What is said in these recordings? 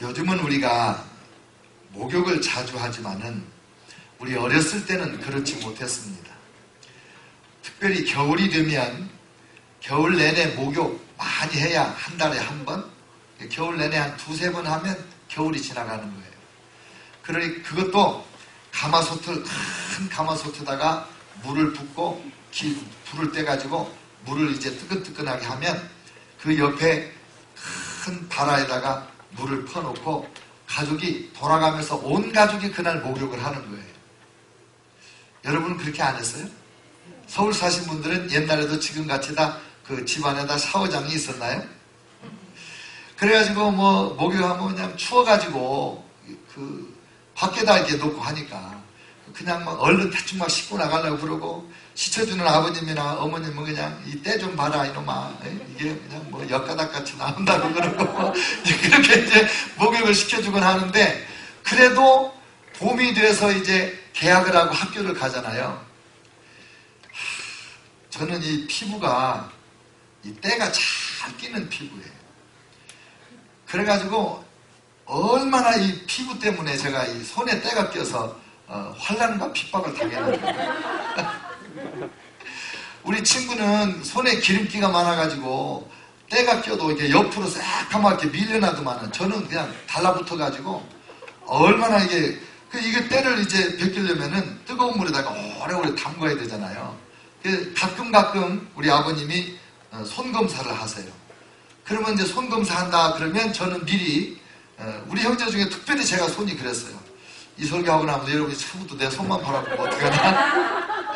요즘은 우리가 목욕을 자주 하지만은 우리 어렸을 때는 그렇지 못했습니다. 특별히 겨울이 되면 겨울 내내 목욕 많이 해야 한 달에 한 번, 겨울 내내 한 두세 번 하면 겨울이 지나가는 거예요. 그러니 그것도 가마솥을, 큰 가마솥에다가 물을 붓고 불을 떼가지고 물을 이제 뜨끈뜨끈하게 하면 그 옆에 큰 다라에다가 물을 퍼놓고 가족이 돌아가면서 온 가족이 그날 목욕을 하는 거예요. 여러분은 그렇게 안 했어요? 서울 사신 분들은 옛날에도 지금같이 다 그 집안에다 샤워장이 있었나요? 그래가지고 뭐 목욕하면 그냥 추워가지고 그 밖에다 이렇게 놓고 하니까 그냥 막 얼른 대충 막 씻고 나가려고 그러고, 씻어주는 아버님이나 어머님은 그냥 이 때 좀 봐라 이놈아, 이게 그냥 뭐 엿가닥같이 나온다고 그러고 그렇게 이제 목욕을 시켜주곤 하는데, 그래도 봄이 돼서 이제 개학을 하고 학교를 가잖아요. 저는 이 피부가 이 때가 잘 끼는 피부예요. 그래가지고 얼마나 이 피부 때문에 제가 이 손에 때가 껴서 환난과 핍박을 당했는데 우리 친구는 손에 기름기가 많아가지고 때가 껴도 이렇게 옆으로 새까맣게 밀려나더만은 저는 그냥 달라붙어가지고 얼마나 이게 때를 이제 벗기려면은 뜨거운 물에다가 오래오래 담궈야 되잖아요. 가끔 우리 아버님이 손검사를 하세요. 그러면 이제 손검사 한다 그러면 저는 미리 우리 형제 중에 특별히 제가 손이 그랬어요. 이 설교하고 나면 여러분이 처음부터 내 손만 바라보고 어떡하나.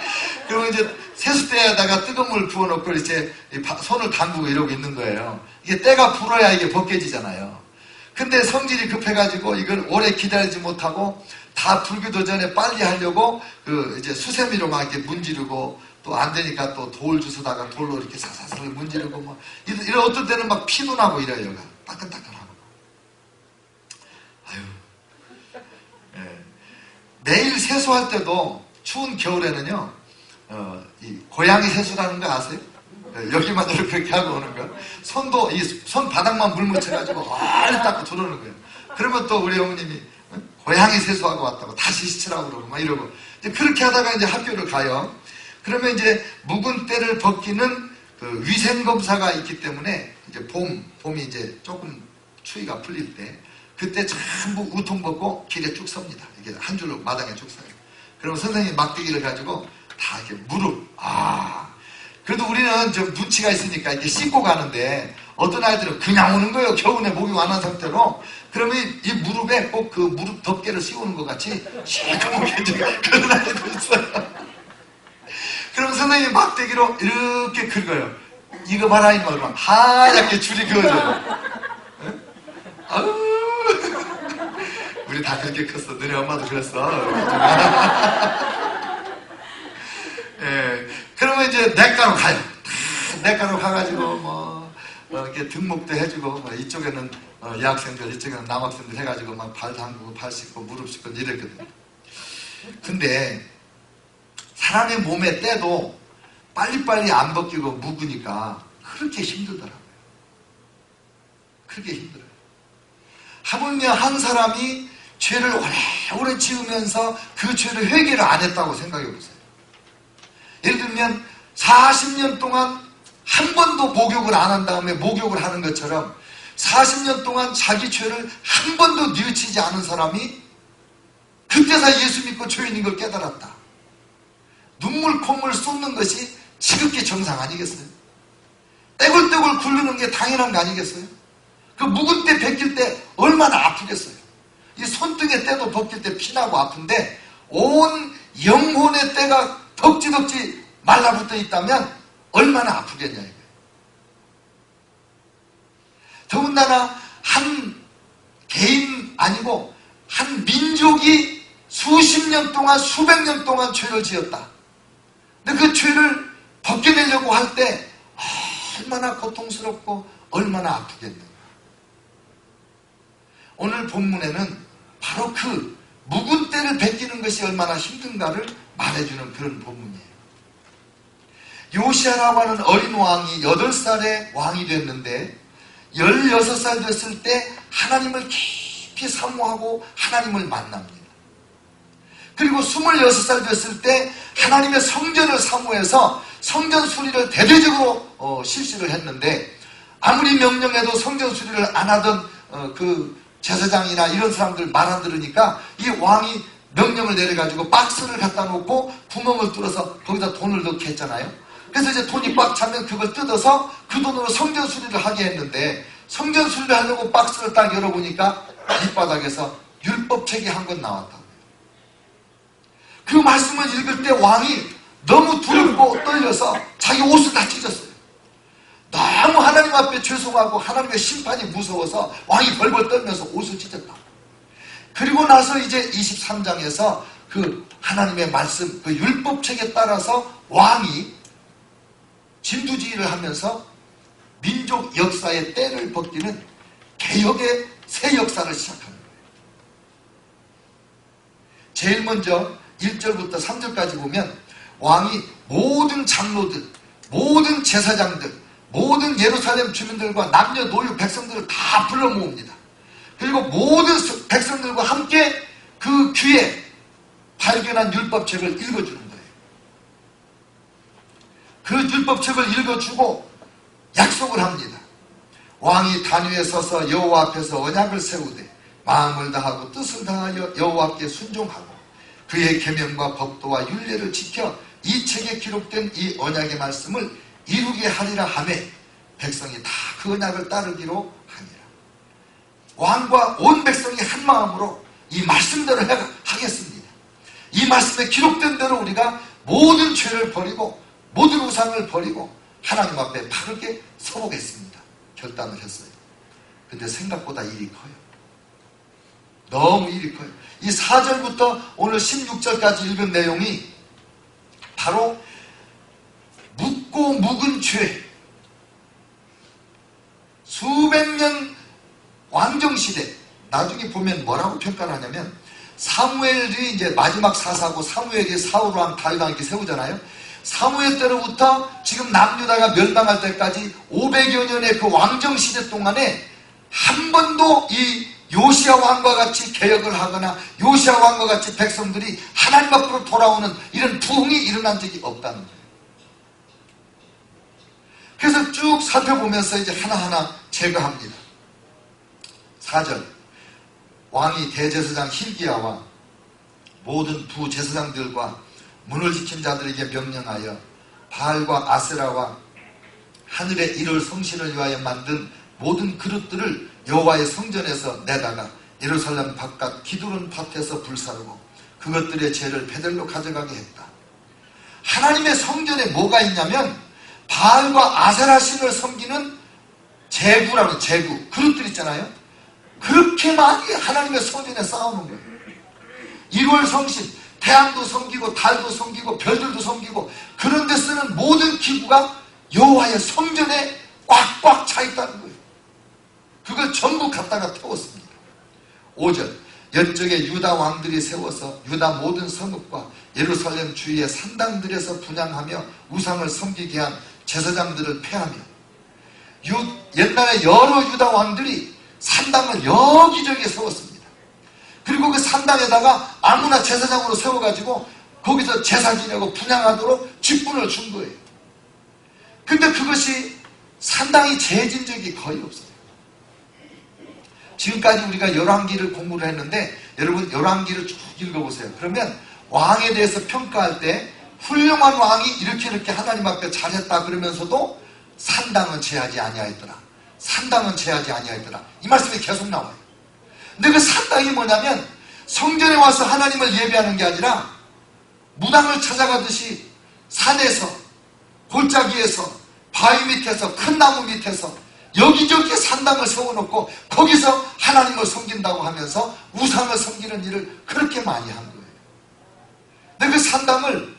그러면 이제 세수대에다가 뜨거운 물 부어놓고 이제 손을 담그고 이러고 있는 거예요. 이게 때가 불어야 이게 벗겨지잖아요. 근데 성질이 급해가지고 이걸 오래 기다리지 못하고 다 불기도 전에 빨리 하려고 이제 수세미로 막 이렇게 문지르고, 또 안 되니까 또 돌 주워다가 돌로 이렇게 사사사를 문지르고 뭐 이런, 어떤 때는 막 피도 나고 이래요. 여기가 따끈따끈하고. 아유. 예. 매일 세수할 때도 추운 겨울에는요, 이 고양이 세수라는 거 아세요? 여기만 이렇게 하고 오는 거. 손도 이 손바닥만 물 묻혀가지고 얼른 닦고 들어오는 거예요. 그러면 또 우리 어머님이 고양이 세수하고 왔다고 다시 씻으라고 그러고 막 이러고, 이제 그렇게 하다가 이제 학교를 가요. 그러면 이제 묵은 때를 벗기는 그 위생검사가 있기 때문에 이제 봄이 이제 조금 추위가 풀릴 때 그때 전부 우통 벗고 길에 쭉 섭니다. 이게 한 줄로 마당에 쭉 서요. 그러면 선생님 막대기를 가지고 다 이렇게 무릎, 그래도 우리는 좀 눈치가 있으니까 이렇게 씻고 가는데 어떤 아이들은 그냥 오는 거예요. 겨우내 목욕 안 한 상태로. 그러면 이 무릎에 꼭 그 무릎 덮개를 씌우는 것 같이 시커멓게 그런 아이들 있어요. 그럼 선생님이 막대기로 이렇게 긁어요. 이거 봐라 이 말만 하얗게 줄이 그어져요. 아우, 우리 다 그렇게 컸어. 너네 엄마도 그랬어. 예, 그러면 이제 내과로 가요. 내과로 가가지고 뭐 이렇게 등목도 해주고, 뭐 이쪽에는 여학생들, 이쪽에는 남학생들 해가지고 막 발 담그고 발 씻고 무릎 씻고 이랬거든요. 근데 사람의 몸에 때도 빨리빨리 안 벗기고 묵으니까 그렇게 힘들더라고요. 그렇게 힘들어요. 하물며 한 사람이 죄를 오래 지으면서 그 죄를 회개를 안 했다고 생각해 보세요. 예를 들면 40년 동안 한 번도 목욕을 안 한 다음에 목욕을 하는 것처럼 40년 동안 자기 죄를 한 번도 뉘우치지 않은 사람이 그때서 예수 믿고 죄인인 걸 깨달았다. 눈물 콧물 쏟는 것이 지극히 정상 아니겠어요? 떼굴떼굴 굴르는 게 당연한 거 아니겠어요? 그 묵은 때 벗길 때 얼마나 아프겠어요? 이 손등에 때도 벗길 때 피나고 아픈데 온 영혼의 때가 덕지덕지 말라붙어 있다면 얼마나 아프겠냐 이거예요. 더군다나 한 개인 아니고 한 민족이 수십 년 동안 수백 년 동안 죄를 지었다. 근데 그 죄를 벗겨내려고 할 때 얼마나 고통스럽고 얼마나 아프겠는가. 오늘 본문에는 바로 그 묵은 때를 벗기는 것이 얼마나 힘든가를 말해주는 그런 본문이에요. 요시아라고 하는 어린 왕이 8살에 왕이 됐는데 16살 됐을 때 하나님을 깊이 사모하고 하나님을 만납니다. 그리고 26살 됐을 때 하나님의 성전을 사모해서 성전 수리를 대대적으로 실시를 했는데, 아무리 명령해도 성전 수리를 안 하던 그 제사장이나 이런 사람들 말 안 들으니까 이 왕이 명령을 내려가지고 박스를 갖다 놓고 구멍을 뚫어서 거기다 돈을 넣게 했잖아요. 그래서 이제 돈이 꽉 차면 그걸 뜯어서 그 돈으로 성전 수리를 하게 했는데, 성전 수리를 하려고 박스를 딱 열어보니까 밑바닥에서 율법책이 한 권 나왔다. 그 말씀을 읽을 때 왕이 너무 두렵고 떨려서 자기 옷을 다 찢었어요. 너무 하나님 앞에 죄송하고 하나님의 심판이 무서워서 왕이 벌벌 떨면서 옷을 찢었다. 그리고 나서 이제 23장에서 그 하나님의 말씀, 그 율법책에 따라서 왕이 진두지휘를 하면서 민족 역사의 때를 벗기는 개혁의 새 역사를 시작합니다. 제일 먼저 1절부터 3절까지 보면 왕이 모든 장로들, 모든 제사장들, 모든 예루살렘 주민들과 남녀노유 백성들을 다 불러 모읍니다. 그리고 모든 백성들과 함께 그 귀에 발견한 율법책을 읽어주는 거예요. 그 율법책을 읽어주고 약속을 합니다. 왕이 단 위에 서서 여호와 앞에서 언약을 세우되 마음을 다하고 뜻을 다하여 여호와께 순종하고 그의 계명과 법도와 율례를 지켜 이 책에 기록된 이 언약의 말씀을 이루게 하리라 하며 백성이 다 그 언약을 따르기로 하니라. 왕과 온 백성이 한 마음으로 이 말씀대로 하겠습니다. 이 말씀에 기록된 대로 우리가 모든 죄를 버리고 모든 우상을 버리고 하나님 앞에 바르게 서보겠습니다. 결단을 했어요. 근데 생각보다 일이 커요. 너무 일이 커요. 이 4절부터 오늘 16절까지 읽은 내용이 바로 묻고 묵은 죄, 수백 년 왕정시대, 나중에 보면 뭐라고 평가를 하냐면 사무엘이 이제 마지막 사사고 사무엘이 사울왕 다윗왕 이렇게 세우잖아요. 사무엘 때로부터 지금 남유다가 멸망할 때까지 500여 년의 그 왕정시대 동안에 한 번도 이 요시야 왕과 같이 개혁을 하거나 요시야 왕과 같이 백성들이 하나님 앞으로 돌아오는 이런 부흥이 일어난 적이 없다는 거예요. 그래서 쭉 살펴보면서 이제 하나하나 제거합니다. 4절, 왕이 대제사장 hil기야와 모든 부제사장들과 문을 지킨 자들에게 명령하여 바알과 아세라와 하늘의 일월 성신을 위하여 만든 모든 그릇들을 여호와의 성전에서 내다가 예루살렘 바깥 기드론 밭에서 불사르고 그것들의 죄를 베들로 가져가게 했다. 하나님의 성전에 뭐가 있냐면 바알과 아세라 신을 섬기는 제구라고, 제구 그릇들 있잖아요. 그렇게 많이 하나님의 성전에 쌓아놓은 거예요. 1월 성신, 태양도 섬기고 달도 섬기고 별들도 섬기고 그런 데 쓰는 모든 기구가 여호와의 성전에 꽉꽉 차 있다는 거예요. 그걸 전부 갖다가 태웠습니다. 5절, 옛적에 유다 왕들이 세워서 유다 모든 성읍과 예루살렘 주위의 산당들에서 분향하며 우상을 섬기게 한 제사장들을 폐하며 옛날에 여러 유다 왕들이 산당을 여기저기 세웠습니다. 그리고 그 산당에다가 아무나 제사장으로 세워가지고 거기서 제사 지내고 분향하도록 직분을 준 거예요. 근데 그것이 산당이 재진 적이 거의 없어요. 지금까지 우리가 열왕기를 공부를 했는데 여러분 열왕기를 쭉 읽어보세요. 그러면 왕에 대해서 평가할 때 훌륭한 왕이 이렇게 하나님 앞에 잘했다 그러면서도 산당은 제하지 아니하였더라. 산당은 제하지 아니하였더라. 이 말씀이 계속 나와요. 근데 그 산당이 뭐냐면 성전에 와서 하나님을 예배하는 게 아니라 무당을 찾아가듯이 산에서 골짜기에서 바위 밑에서 큰 나무 밑에서 여기저기 산당을 세워놓고 거기서 하나님을 섬긴다고 하면서 우상을 섬기는 일을 그렇게 많이 한 거예요. 근데 그 산당을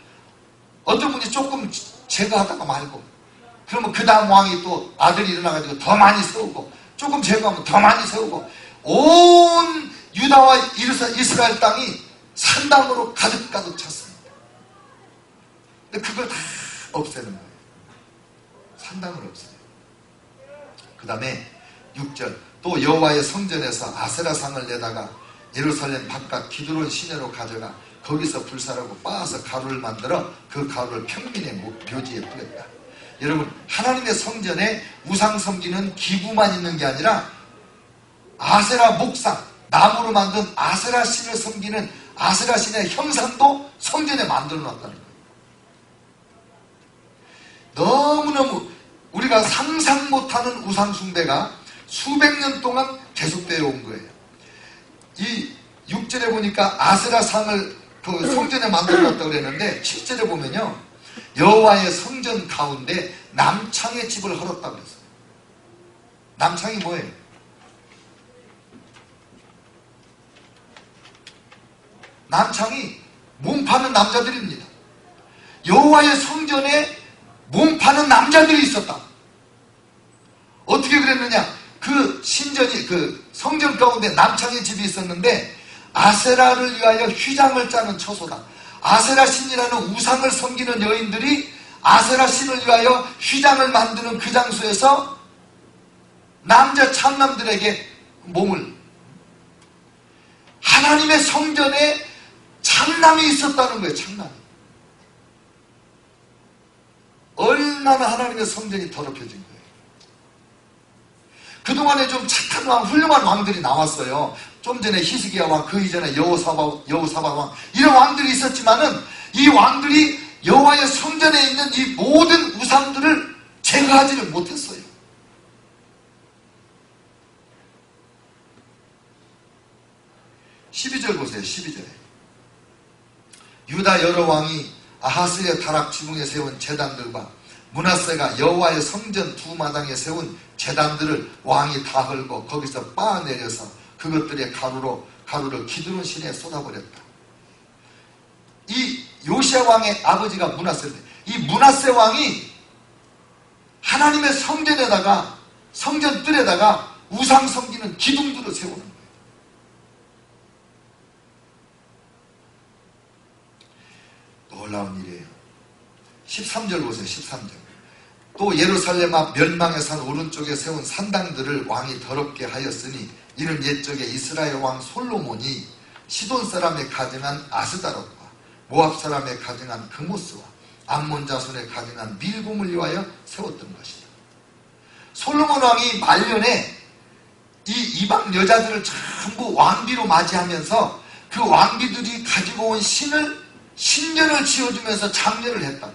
어떤 분이 조금 제거하다가 말고 그러면 그 다음 왕이 또 아들이 일어나가지고 더 많이 세우고 조금 제거하면 더 많이 세우고 온 유다와 이스라엘 땅이 산당으로 가득가득 찼습니다. 근데 그걸 다 없애는 거예요. 산당을 없애요. 그 다음에 6절, 또 여호와의 성전에서 아세라상을 내다가 예루살렘 바깥 기드론 시내로 가져가 거기서 불사르고 빻아서 가루를 만들어 그 가루를 평민의 묘지에 뿌렸다. 여러분, 하나님의 성전에 우상 섬기는 기구만 있는 게 아니라 아세라 목상, 나무로 만든 아세라 신을 섬기는 아세라 신의 형상도 성전에 만들어 놨다는 거예요. 너무너무 우리가 상상 못하는 우상 숭배가 수백 년 동안 계속되어 온 거예요. 이 6절에 보니까 아세라 상을 그 성전에 만들어 놨다고 그랬는데 7절에 보면요, 여호와의 성전 가운데 남창의 집을 헐었다고 그랬어요. 남창이 뭐예요? 남창이 몸 파는 남자들입니다. 여호와의 성전에 몸 파는 남자들이 있었다. 어떻게 그랬느냐? 그 신전이, 그 성전 가운데 남창의 집이 있었는데 아세라를 위하여 휘장을 짜는 처소다. 아세라 신이라는 우상을 섬기는 여인들이 아세라 신을 위하여 휘장을 만드는 그 장소에서 남자 창남들에게 몸을, 하나님의 성전에 창남이 있었다는 거예요. 창남이. 얼마나 하나님의 성전이 더럽혀진 거예요. 그동안에 좀 착한 왕, 훌륭한 왕들이 나왔어요. 좀 전에 히스기야 왕, 그 이전에 여호사밧 왕, 이런 왕들이 있었지만은 이 왕들이 여호와의 성전에 있는 이 모든 우상들을 제거하지를 못했어요. (12절) 보세요. 12절에 유다 여러 왕이 아하스의 타락 지붕에 세운 제단들과 므낫세가 여호와의 성전 두 마당에 세운 제단들을 왕이 다 헐고 거기서 빻아내려서 그것들의 가루를 기드론 시내에 쏟아버렸다. 이 요시야 왕의 아버지가 므낫세인데, 이 므낫세 왕이 하나님의 성전에다가, 성전 뜰에다가 우상 섬기는 기둥들을 세우는 거예요. 놀라운 일이에요. 13절 보세요. 13절. 또 예루살렘 앞 멸망의 산 오른쪽에 세운 산당들을 왕이 더럽게 하였으니 이는 옛적에 이스라엘 왕 솔로몬이 시돈 사람에 가증한 아스다롯과 모압 사람에 가증한 그모스와 암몬 자손에 가증한 밀곰을 위하여 세웠던 것이다. 솔로몬 왕이 말년에 이 이방 여자들을 전부 왕비로 맞이하면서 그 왕비들이 가지고 온 신전을 지어주면서 장례를 했다.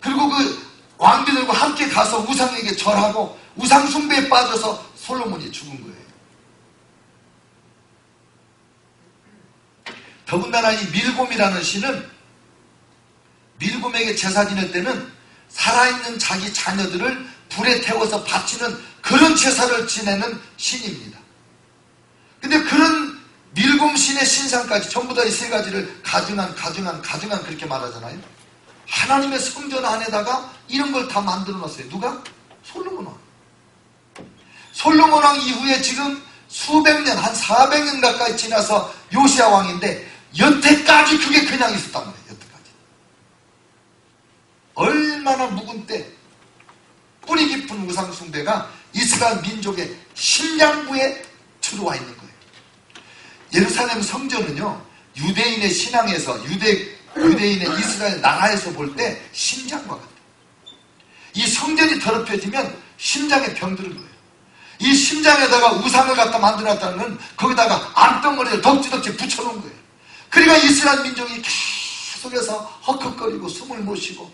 그리고 그 왕비들과 함께 가서 우상에게 절하고 우상 숭배에 빠져서 솔로몬이 죽은 거예요. 더군다나 이 밀곰이라는 신은 밀곰에게 제사 지낼 때는 살아있는 자기 자녀들을 불에 태워서 바치는 그런 제사를 지내는 신입니다. 근데 그런 밀곰 신의 신상까지 전부 다 이 세 가지를 가증한 그렇게 말하잖아요. 하나님의 성전 안에다가 이런 걸 다 만들어 놨어요. 누가? 솔로몬 왕. 솔로몬 왕 이후에 지금 수백 년, 한 400년 가까이 지나서 요시야 왕인데 여태까지 그게 그냥 있었단 말이에요. 여태까지. 얼마나 묵은 때 뿌리 깊은 우상 숭배가 이스라엘 민족의 심장부에 들어와 있는 거예요. 예루살렘 성전은요, 유대인의 신앙에서, 유대인의 이스라엘 나라에서 볼 때 심장과 같아요. 이 성전이 더럽혀지면 심장에 병드는 거예요. 이 심장에다가 우상을 갖다 만들어놨다는 건 거기다가 암덩어리를 덕지덕지 붙여놓은 거예요. 그러니까 이스라엘 민족이 계속해서 헉헉거리고 숨을 못 쉬고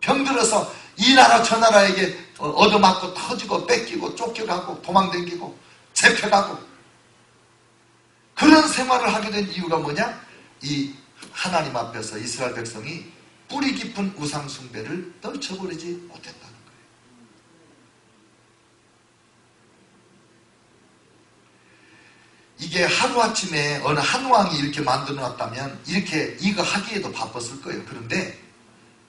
병들어서 이 나라 저 나라에게 얻어맞고 터지고 뺏기고 쫓겨가고 도망다니고 잡혀가고 그런 생활을 하게 된 이유가 뭐냐? 이 하나님 앞에서 이스라엘 백성이 뿌리 깊은 우상 숭배를 떨쳐버리지 못했다는 거예요. 이게 하루아침에 어느 한 왕이 이렇게 만들어 놨다면 이렇게 이거 하기에도 바빴을 거예요. 그런데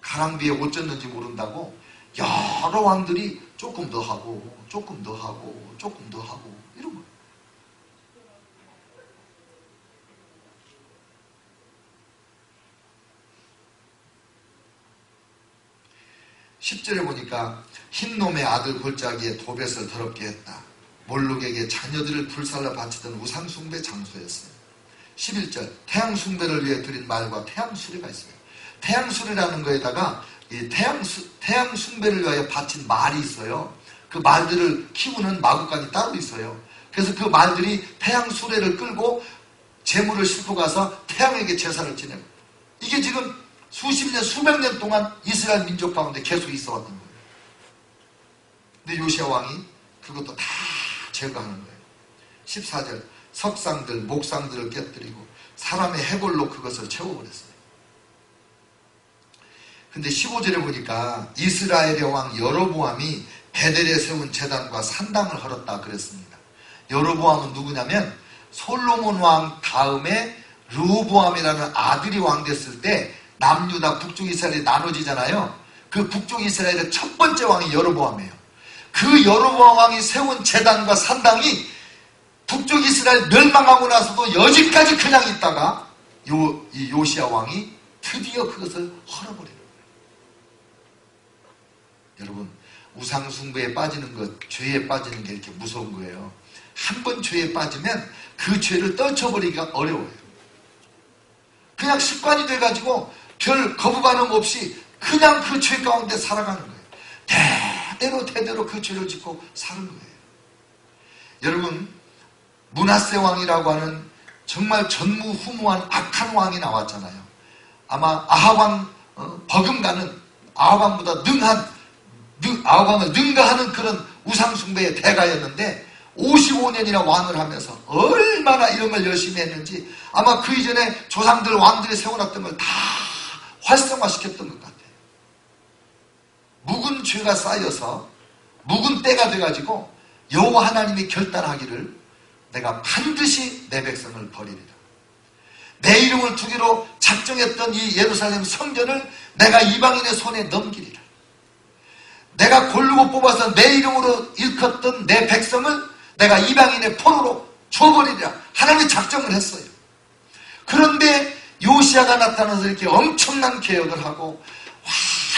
가랑비에 옷 젖는지 모른다고 여러 왕들이 조금 더 하고 조금 더 하고 조금 더 하고 이런 거예요. 10절에 보니까 흰놈의 아들 골짜기에 도벳을 더럽게 했다. 몰록에게 자녀들을 불살라 바치던 우상숭배 장소였어요. 11절 태양 숭배를 위해 드린 말과 태양 수레가 있어요. 태양 수레라는 거에다가 이 태양 숭배를 위하여 바친 말이 있어요. 그 말들을 키우는 마구간이 따로 있어요. 그래서 그 말들이 태양 수레를 끌고 재물을 싣고 가서 태양에게 제사를 지내고, 이게 지금 수십 년 수백 년 동안 이스라엘 민족 가운데 계속 있어 왔던 거예요. 근데 요시야 왕이 그것도 다 제거하는 거예요. 14절 석상들 목상들을 깨뜨리고 사람의 해골로 그것을 채워버렸어요. 근데 15절에 보니까 이스라엘의 왕 여로보암이 베델에 세운 제단과 산당을 헐었다 그랬습니다. 여로보암은 누구냐면 솔로몬 왕 다음에 르호보암이라는 아들이 왕 됐을 때 남유다 북쪽 이스라엘이 나눠지잖아요. 그 북쪽 이스라엘의 첫 번째 왕이 여로보암이에요. 그 여로보암 왕이 세운 제단과 산당이 북쪽 이스라엘 멸망하고 나서도 여지까지 그냥 있다가 이 요시야 왕이 드디어 그것을 헐어버리는 거예요. 여러분, 우상숭배에 빠지는 것, 죄에 빠지는 게 이렇게 무서운 거예요. 한 번 죄에 빠지면 그 죄를 떨쳐버리기가 어려워요. 그냥 습관이 돼가지고 별 거부 반응 없이 그냥 그 죄 가운데 살아가는 거예요. 대대로 그 죄를 짓고 사는 거예요. 여러분, 므낫세 왕이라고 하는 정말 전무후무한 악한 왕이 나왔잖아요. 아마 아합 왕 버금가는 아합 왕보다 아합 왕을 능가하는 그런 우상숭배의 대가였는데 55년이나 왕을 하면서 얼마나 이런 걸 열심히 했는지 아마 그 이전에 조상들 왕들이 세워놨던 걸 다 활성화시켰던 것 같아요. 묵은 죄가 쌓여서 묵은 때가 돼가지고 여호와 하나님이 결단하기를 내가 반드시 내 백성을 버리리라. 내 이름을 두기로 작정했던 이 예루살렘 성전을 내가 이방인의 손에 넘기리라. 내가 고르고 뽑아서 내 이름으로 일컫던 내 백성을 내가 이방인의 포로로 줘버리리라. 하나님이 작정을 했어요. 그런데 요시야가 나타나서 이렇게 엄청난 개혁을 하고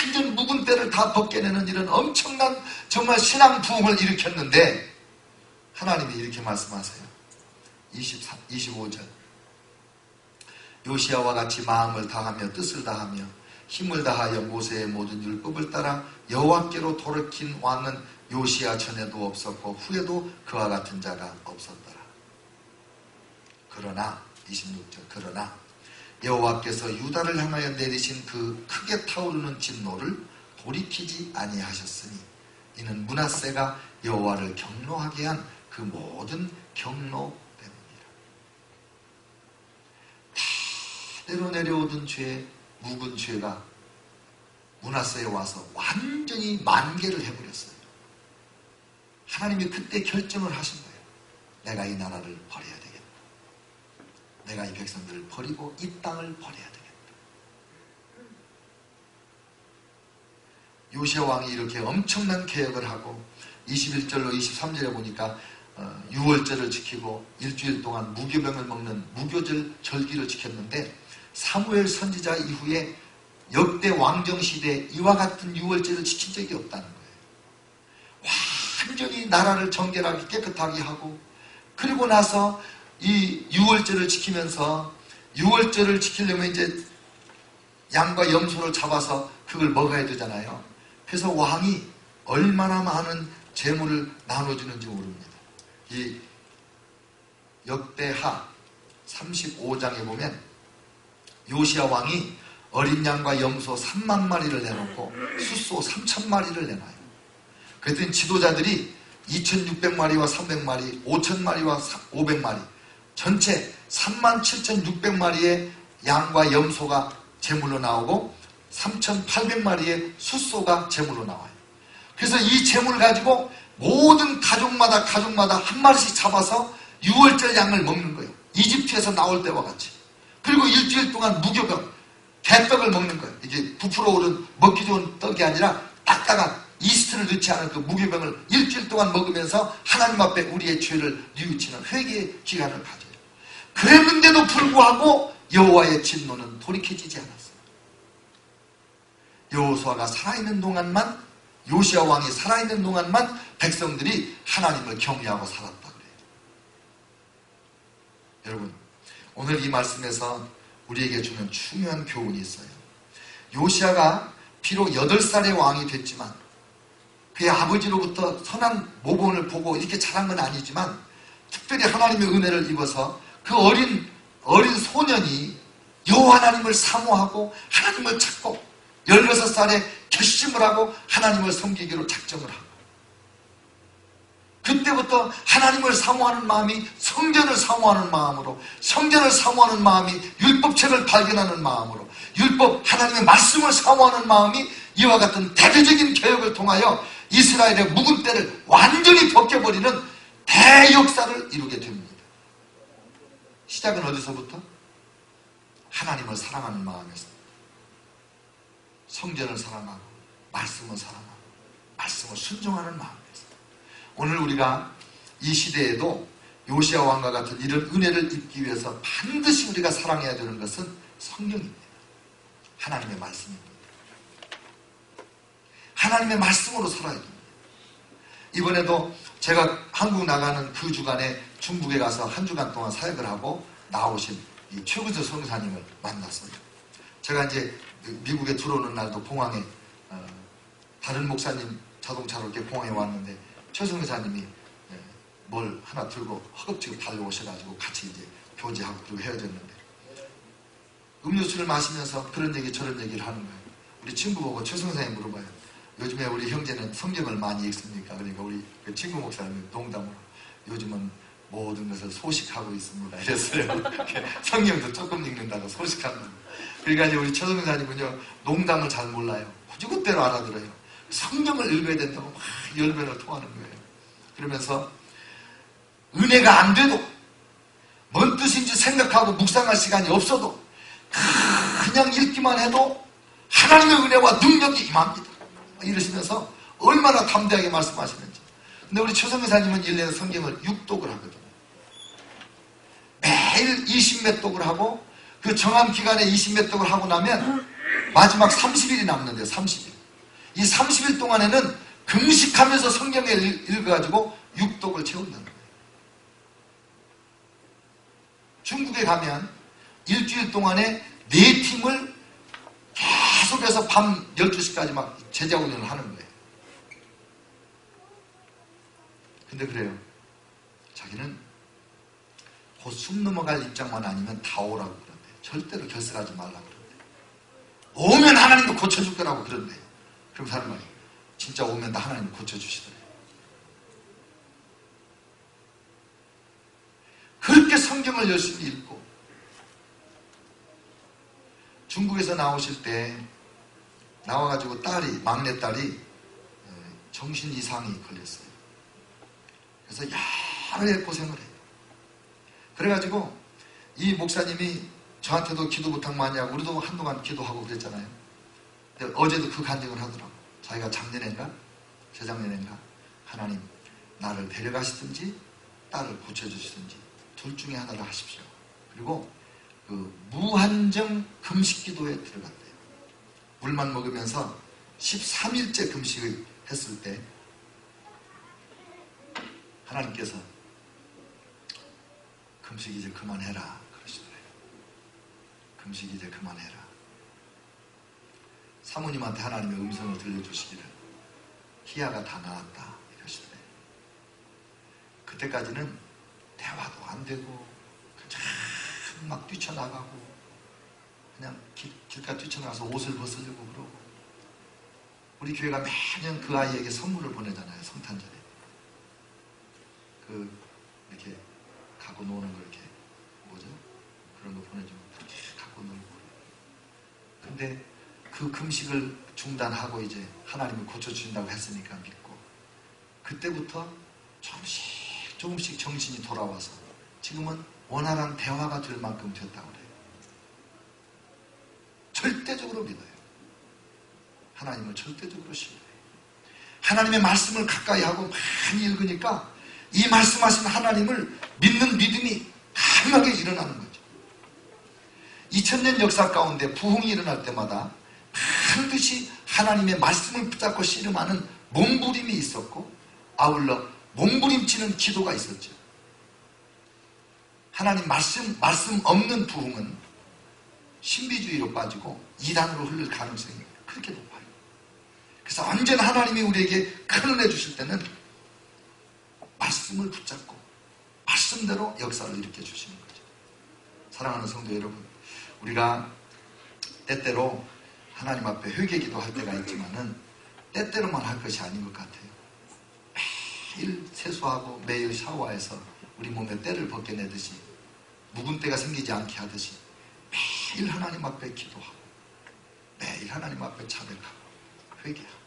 완전 묵은 때를 다 벗겨내는 이런 엄청난 정말 신앙 부흥을 일으켰는데 하나님이 이렇게 말씀하세요. 25절 요시야와 같이 마음을 다하며 뜻을 다하며 힘을 다하여 모세의 모든 율법을 따라 여호와께로 돌이킨 왕은 요시야 전에도 없었고 후에도 그와 같은 자가 없었더라. 그러나 26절 그러나 여호와께서 유다를 향하여 내리신 그 크게 타오르는 진노를 돌이키지 아니하셨으니 이는 므낫세가 여호와를 경노하게 한 그 모든 경노 때문이라. 대대로 내려오던 죄, 묵은 죄가 므낫세에 와서 완전히 만개를 해버렸어요. 하나님이 그때 결정을 하신 거예요. 내가 이 나라를 버려야 되겠다. 내가 이 백성들을 버리고 이 땅을 버려야 되겠다. 요시야 왕이 이렇게 엄청난 개혁을 하고 21절로 23절에 보니까 유월절을 지키고 일주일 동안 무교병을 먹는 무교절 절기를 지켰는데 사무엘 선지자 이후에 역대 왕정시대에 이와 같은 유월절을 지킨 적이 없다는 거예요. 완전히 나라를 정결하게 깨끗하게 하고 그리고 나서 이 유월절을 지키면서 유월절을 지키려면 이제 양과 염소를 잡아서 그걸 먹어야 되잖아요. 그래서 왕이 얼마나 많은 재물을 나눠주는지 모릅니다. 이 역대하 35장에 보면 요시야 왕이 어린 양과 염소 3만 마리를 내놓고 숫소 3,000마리를 내놔요. 그랬더니 지도자들이 2,600마리와 300마리, 5,000마리와 500마리 전체 37,600마리의 양과 염소가 제물로 나오고 3,800마리의 숫소가 제물로 나와요. 그래서 이 제물을 가지고 모든 가족마다 한 마리씩 잡아서 유월절 양을 먹는 거예요. 이집트에서 나올 때와 같이. 그리고 일주일 동안 무교병, 개떡을 먹는 거예요. 이게 부풀어 오른 먹기 좋은 떡이 아니라 딱딱한 이스트를 넣지 않은 그 무교병을 일주일 동안 먹으면서 하나님 앞에 우리의 죄를 뉘우치는 회개의 기간을 가져요. 그랬는데도 불구하고 여호와의 진노는 돌이켜지지 않았어요. 여호수아가 살아있는 동안만 요시야 왕이 살아있는 동안만 백성들이 하나님을 경외하고 살았다 그래요. 여러분, 오늘 이 말씀에서 우리에게 주는 중요한 교훈이 있어요. 요시야가 비록 8살의 왕이 됐지만 그의 아버지로부터 선한 모본을 보고 이렇게 자란 건 아니지만 특별히 하나님의 은혜를 입어서 그 어린 소년이 여호와 하나님을 사모하고 하나님을 찾고 16살에 결심을 하고 하나님을 섬기기로 작정을 하고 그때부터 하나님을 사모하는 마음이 성전을 사모하는 마음으로, 성전을 사모하는 마음이 율법책을 발견하는 마음으로, 율법 하나님의 말씀을 사모하는 마음이 이와 같은 대대적인 개혁을 통하여 이스라엘의 묵은 때를 완전히 벗겨버리는 대역사를 이루게 됩니다. 시작은 어디서부터? 하나님을 사랑하는 마음에서, 성전을 사랑하고 말씀을 사랑하고 말씀을 순종하는 마음에서. 오늘 우리가 이 시대에도 요시야 왕과 같은 이런 은혜를 입기 위해서 반드시 우리가 사랑해야 되는 것은 성령입니다. 하나님의 말씀입니다. 하나님의 말씀으로 살아야 됩니다. 이번에도 제가 한국 나가는 그 주간에 중국에 가서 한 주간 동안 사역을 하고 나오신 이 최구조 선교사님을 만났어요. 제가 이제 미국에 들어오는 날도 공항에 다른 목사님 자동차로 이렇게 공항에 왔는데 최 선교사님이 뭘 하나 들고 허겁지겁 달려오셔가지고 같이 이제 교제하고 그리고 헤어졌는데 음료수를 마시면서 그런 얘기 저런 얘기를 하는 거예요. 우리 친구 보고 최 선교사님 물어봐요. 요즘에 우리 형제는 성경을 많이 읽습니까? 그러니까 우리 그 친구 목사님이 농담으로 요즘은 모든 것을 소식하고 있습니다. 이랬어요. 성경도 조금 읽는다고 소식한다고. 그러니까 이제 우리 최 선교사님은요 농담을 잘 몰라요. 그대로 알아들어요. 성경을 읽어야 된다고 막 열변을 토하는 거예요. 그러면서 은혜가 안 돼도 뭔 뜻인지 생각하고 묵상할 시간이 없어도 그냥 읽기만 해도 하나님의 은혜와 능력이 임합니다. 이러시면서 얼마나 담대하게 말씀하시는지. 근데 우리 최성교사님은 1년에 성경을 6독을 하거든요. 매일 20몇 독을 하고 그 정한 기간에 20몇 독을 하고 나면 마지막 30일이 남는데요. 30일. 이 30일 동안에는 금식하면서 성경을 읽어가지고 6독을 채운다는 거예요. 중국에 가면 일주일 동안에 4팀을 계속해서 밤 12시까지 막 제자훈련을 하는 거예요. 근데 그래요. 자기는 곧 숨 넘어갈 입장만 아니면 다 오라고 그런데 절대로 결석하지 말라고 그런데 오면 하나님도 고쳐줄 거라고 그런데 그럼 사람은 진짜 오면 다 하나님 고쳐주시더래요. 그렇게 성경을 열심히 읽고 중국에서 나오실 때 나와가지고 막내딸이 정신 이상이 걸렸어요. 그래서 여러 고생을 해요. 그래가지고 이 목사님이 저한테도 기도 부탁 많이 하고 우리도 한동안 기도하고 그랬잖아요. 근데 어제도 그 간증을 하더라고. 자기가 작년인가 재작년인가 하나님 나를 데려가시든지 딸을 고쳐주시든지 둘 중에 하나를 하십시오. 그리고 그 무한정 금식 기도에 들어갔대요. 물만 먹으면서 13일째 금식을 했을 때 하나님께서 금식 이제 그만해라 그러시더래요. 금식 이제 그만해라. 사모님한테 하나님의 음성을 들려주시기를 희야가 다 나았다 이러시더래요. 그때까지는 대화도 안 되고 막 뛰쳐나가고 그냥 길가 뛰쳐나가서 옷을 벗으려고 그러고 우리 교회가 매년 그 아이에게 선물을 보내잖아요. 성탄절에 이렇게 갖고 노는 거 이렇게 뭐죠? 그런 거 보내주면 그렇게 갖고 놀고 근데 그 금식을 중단하고 이제 하나님을 고쳐주신다고 했으니까 믿고 그때부터 조금씩 정신이 돌아와서 지금은 원활한 대화가 될 만큼 됐다고 그래요. 절대적으로 믿어요. 하나님을 절대적으로 신뢰해요. 하나님의 말씀을 가까이 하고 많이 읽으니까 이 말씀하신 하나님을 믿는 믿음이 강하게 일어나는 거죠. 2000년 역사 가운데 부흥이 일어날 때마다 반드시 하나님의 말씀을 붙잡고 씨름하는 몸부림이 있었고, 아울러 몸부림치는 기도가 있었죠. 하나님 말씀 없는 부흥은 신비주의로 빠지고 이단으로 흐를 가능성이 그렇게 높아요. 그래서 언제나 하나님이 우리에게 큰 은혜 주실 때는 말씀을 붙잡고 말씀대로 역사를 일으켜 주시는 거죠. 사랑하는 성도 여러분, 우리가 때때로 하나님 앞에 회개기도 할 때가 있지만은 때때로만 할 것이 아닌 것 같아요. 매일 세수하고 매일 샤워해서 우리 몸에 때를 벗겨내듯이, 묵은 때가 생기지 않게 하듯이 매일 하나님 앞에 기도하고 매일 하나님 앞에 자백하고 회개하고,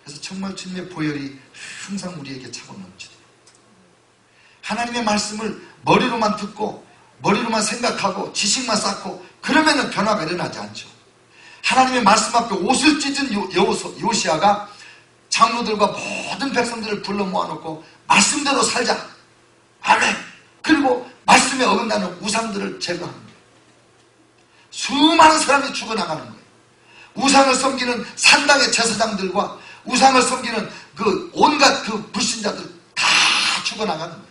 그래서 정말 주님의 보혈이 항상 우리에게 차고 넘치도록, 하나님의 말씀을 머리로만 듣고 머리로만 생각하고 지식만 쌓고 그러면은 변화가 일어나지 않죠. 하나님의 말씀 앞에 옷을 찢은 요시아가 장로들과 모든 백성들을 불러 모아놓고 말씀대로 살자, 아멘. 그리고 말씀에 어긋나는 우상들을 제거하는 거예요. 수많은 사람이 죽어나가는 거예요. 우상을 섬기는 산당의 제사장들과 우상을 섬기는 그 온갖 그 불신자들 다 죽어나가는 거예요.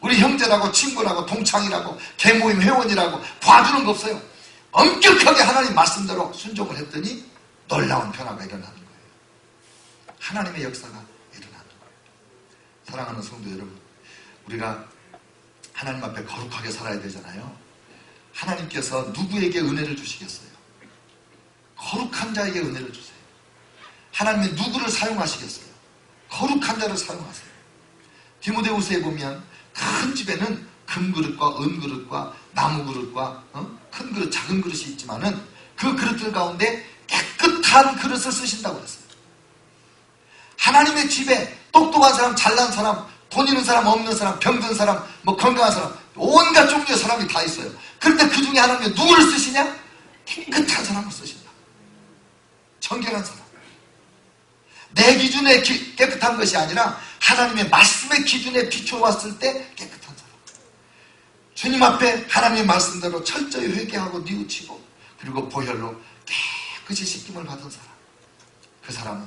우리 형제라고 친구라고 동창이라고 개모임 회원이라고 봐주는 거 없어요. 엄격하게 하나님 말씀대로 순종을 했더니 놀라운 변화가 일어나는 거예요. 하나님의 역사가 일어나는 거예요. 사랑하는 성도 여러분, 우리가 하나님 앞에 거룩하게 살아야 되잖아요. 하나님께서 누구에게 은혜를 주시겠어요? 거룩한 자에게 은혜를 주세요. 하나님이 누구를 사용하시겠어요? 거룩한 자를 사용하세요. 디모데후서에 보면 큰 집에는 금그릇과 은그릇과 나무그릇과 큰 그릇, 작은 그릇이 있지만은 그 그릇들 가운데 깨끗한 그릇을 쓰신다고 그랬어요. 하나님의 집에 똑똑한 사람, 잘난 사람, 돈 있는 사람, 없는 사람, 병든 사람, 건강한 사람, 온갖 종류의 사람이 다 있어요. 그런데 그 중에 하나님이 누구를 쓰시냐? 깨끗한 사람을 쓰신다. 정결한 사람. 내 기준에 깨끗한 것이 아니라 하나님의 말씀의 기준에 비춰왔을 때 깨끗한 사람. 주님 앞에 하나님의 말씀대로 철저히 회개하고 뉘우치고 그리고 보혈로 깨끗이 씻김을 받은 사람. 그 사람은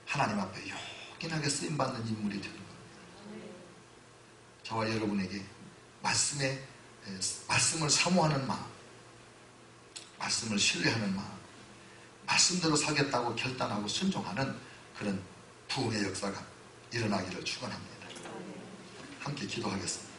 하나님 앞에 요긴하게 쓰임받는 인물이 되는 겁니다. 저와 여러분에게 말씀을 사모하는 마음, 말씀을 신뢰하는 마음, 말씀대로 살겠다고 결단하고 순종하는 그런 부흥의 역사가 일어나기를 축원합니다. 함께 기도하겠습니다.